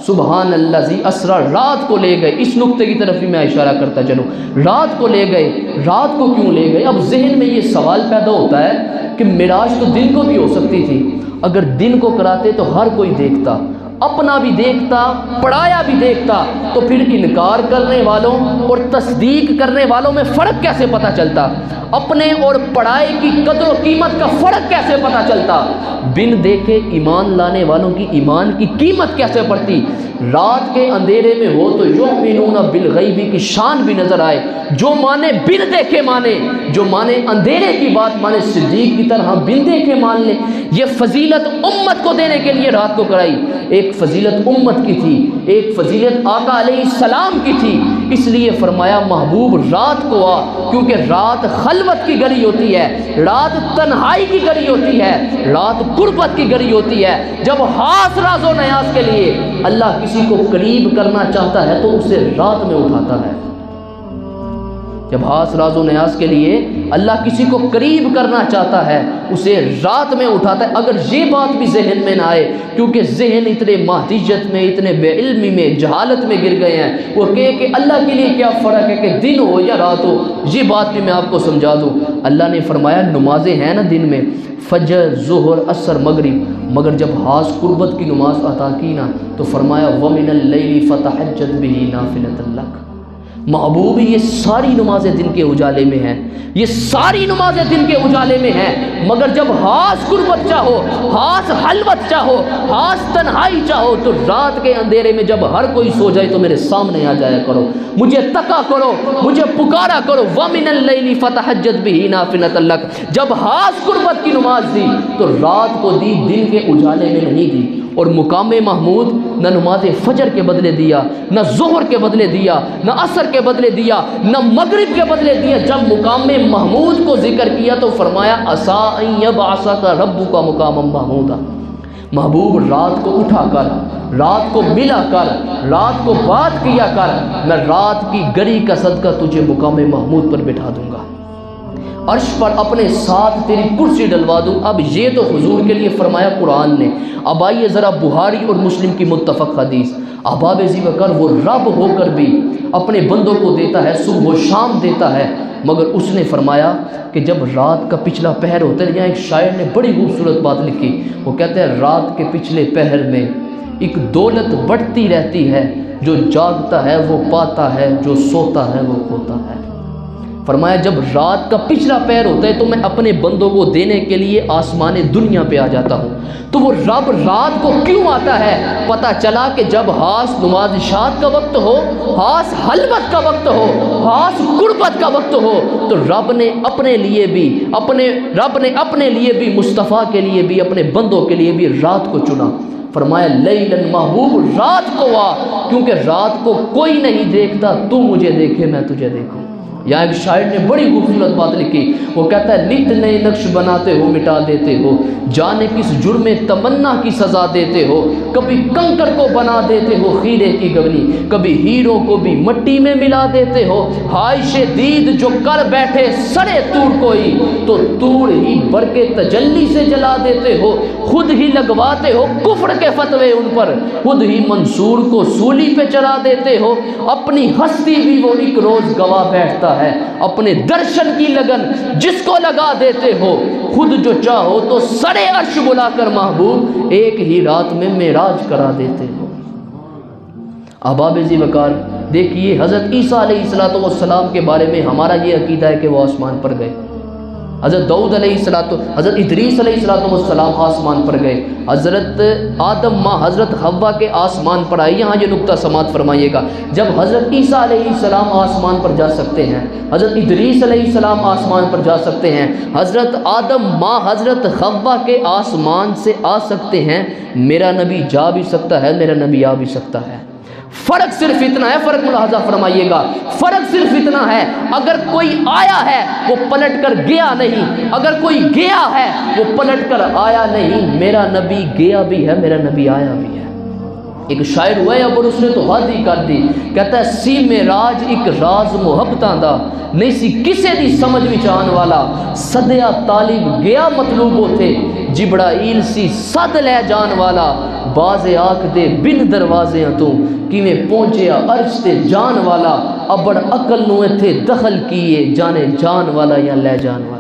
سبحان اللہ اسرا، رات کو لے گئے. اس نقطے کی طرف بھی میں اشارہ کرتا چلوں. رات کو لے گئے، رات کو کیوں لے گئے؟ اب ذہن میں یہ سوال پیدا ہوتا ہے کہ معراج تو دن کو بھی ہو سکتی تھی. اگر دن کو کراتے تو ہر کوئی دیکھتا، اپنا بھی دیکھتا، پڑھایا بھی دیکھتا، تو پھر انکار کرنے والوں اور تصدیق کرنے والوں میں فرق کیسے پتہ چلتا؟ اپنے اور پڑھائی کی قدر و قیمت کا فرق کیسے پتہ چلتا؟ بن دیکھے ایمان لانے والوں کی ایمان کی قیمت کیسے پڑتی؟ رات کے اندھیرے میں ہو تو یؤمنون بالغیب کی شان بھی نظر آئے. جو مانے بن دیکھے مانے، جو مانے اندھیرے کی بات مانے صدیق کی طرح بن دیکھے مان لے. یہ فضیلت امت کو دینے کے لیے رات کو کرائی. ایک فضیلت امت کی تھی، ایک فضیلت آقا علیہ السلام کی تھی. اس لیے فرمایا محبوب رات کو آ، کیونکہ رات خلوت کی گھڑی ہوتی ہے، رات تنہائی کی گھڑی ہوتی ہے، رات قربت کی گھڑی ہوتی ہے. جب خاص راز و نیاز کے لیے اللہ کسی کو قریب کرنا چاہتا ہے تو اسے رات میں اٹھاتا ہے. جب خاص راز و نیاز کے لیے اللہ کسی کو قریب کرنا چاہتا ہے اسے رات میں اٹھاتا ہے. اگر یہ بات بھی ذہن میں نہ آئے، کیونکہ ذہن اتنے مہدیت میں، اتنے بے علمی میں، جہالت میں گر گئے ہیں، وہ کہے کہ اللہ کے لیے کیا فرق ہے کہ دن ہو یا رات ہو. یہ بات بھی میں آپ کو سمجھا دوں. اللہ نے فرمایا نمازیں ہیں نا دن میں، فجر، ظہر، عصر، مغرب، مگر جب خاص قربت کی نماز عطا کی نا تو فرمایا وَمِنَ اللَّيْلِ فَتَحَجَّدْ بِهِ نَافِلَةً لَكَ. محبوب یہ ساری نمازیں دن کے اجالے میں ہیں، یہ ساری نمازیں دن کے اجالے میں ہیں، مگر جب خاص قربت چاہو، خاص خلوت چاہو، خاص تنہائی چاہو تو رات کے اندھیرے میں جب ہر کوئی سو جائے تو میرے سامنے آ جایا کرو، مجھے تکا کرو، مجھے پکارا کرو. وَمِنَ اللَّيْلِ فَتَحَجَّدْ بِهِ نَافِلَةً لَكَ. جب خاص قربت کی نماز دی تو رات کو دی، دن کے اجالے میں نہیں دی. اور مقام محمود نہ نماز فجر کے بدلے دیا، نہ ظہر کے بدلے دیا، نہ عصر کے بدلے دیا، نہ مغرب کے بدلے دیا. جب مقام محمود کو ذکر کیا تو فرمایا عسیٰ ان یبعثک ربک مقاما محمودا. محبوب رات کو اٹھا کر، رات کو ملا کر، رات کو بات کیا کر، میں رات کی گھڑی کا صدقہ تجھے مقام محمود پر بٹھا دوں گا، عرش پر اپنے ساتھ تیری کرسی ڈلوا دوں. اب یہ تو حضور کے لیے فرمایا قرآن نے. اب آئیے ذرا بخاری اور مسلم کی متفق حدیث. احباب ذی بکر وہ رب ہو کر بھی اپنے بندوں کو دیتا ہے، صبح و شام دیتا ہے، مگر اس نے فرمایا کہ جب رات کا پچھلا پہر ہوتا ہے. یہاں ایک شاعر نے بڑی خوبصورت بات لکھی، وہ کہتے ہیں رات کے پچھلے پہر میں ایک دولت بڑھتی رہتی ہے، جو جاگتا ہے وہ پاتا ہے، جو سوتا ہے وہ کھوتا ہے. فرمایا جب رات کا پچھلا پہر ہوتا ہے تو میں اپنے بندوں کو دینے کے لیے آسمان دنیا پہ آ جاتا ہوں. تو وہ رب رات کو کیوں آتا ہے؟ پتہ چلا کہ جب خاص نماز شاد کا وقت ہو، خاص حلوت کا وقت ہو، خاص قربت کا وقت ہو، تو رب نے اپنے لیے بھی مصطفیٰ کے لیے بھی، اپنے بندوں کے لیے بھی رات کو چنا. فرمایا لیلاً محبوب رات کو آ، کیونکہ رات کو کوئی نہیں دیکھتا، تو مجھے دیکھے میں تجھے دیکھوں. یہاں ایک شاعر نے بڑی خوبصورت بات لکھی، وہ کہتا ہے نت نئے نقش بناتے ہو، مٹا دیتے ہو، جانے کس جرم تمنا کی سزا دیتے ہو. کبھی کنکر کو بنا دیتے ہو خیرے کی گولی، کبھی ہیروں کو بھی مٹی میں ملا دیتے ہو. خواہش دید جو کر بیٹھے سڑے تور کوئی، تو تور ہی برق تجلی سے جلا دیتے ہو. خود ہی لگواتے ہو کفر کے فتوے ان پر، خود ہی منصور کو سولی پہ چڑھا دیتے ہو. اپنی ہستی بھی وہ ایک روز گواہ بیٹھتا ہے، اپنے درشن کی لگن جس کو لگا دیتے ہو. خود جو چاہو تو سڑے عرش بلا کر محبوب ایک ہی رات میں معراج کرا دیتے ہو. احباب ذی وقار دیکھیے حضرت عیسیٰ علیہ السلام کے بارے میں ہمارا یہ عقیدہ ہے کہ وہ آسمان پر گئے. حضرت داؤد علیہ السلام، حضرت ادریس علیہ السلام آسمان پر گئے. حضرت آدم ماں حضرت حوا کے آسمان پر آئے. یہاں یہ نقطہ سماعت فرمائیے گا. جب حضرت عیسیٰ علیہ السلام آسمان پر جا سکتے ہیں، حضرت ادریس علیہ السلام آسمان پر جا سکتے ہیں، حضرت آدم ماں حضرت حوا کے آسمان سے آ سکتے ہیں، میرا نبی جا بھی سکتا ہے، میرا نبی آ بھی سکتا ہے. فرق صرف اتنا ہے، فرق ملاحظہ فرمائیے گا، فرق صرف اتنا ہے اگر کوئی آیا ہے وہ پلٹ کر گیا نہیں، اگر کوئی گیا ہے وہ پلٹ کر آیا نہیں. میرا نبی گیا بھی ہے، میرا نبی آیا بھی ہے. ایک شاعر ہوا ہے اور اس نے تو حد ہی کر دی، کہتا ہے سی معراج ایک راز محبتاں دا، نہیں سی کسے دی سمجھ وچ آن والا، صدیا طالب گیا مطلوب ہوتے، جبرائیل سی سد لے جان والا باز آکھ دے بن دروازیاں تو کیویں پہنچیا عرش تے جان والا ابڑ عقل نو ایتھے دخل کیے جانے جان والا یا لے جان والا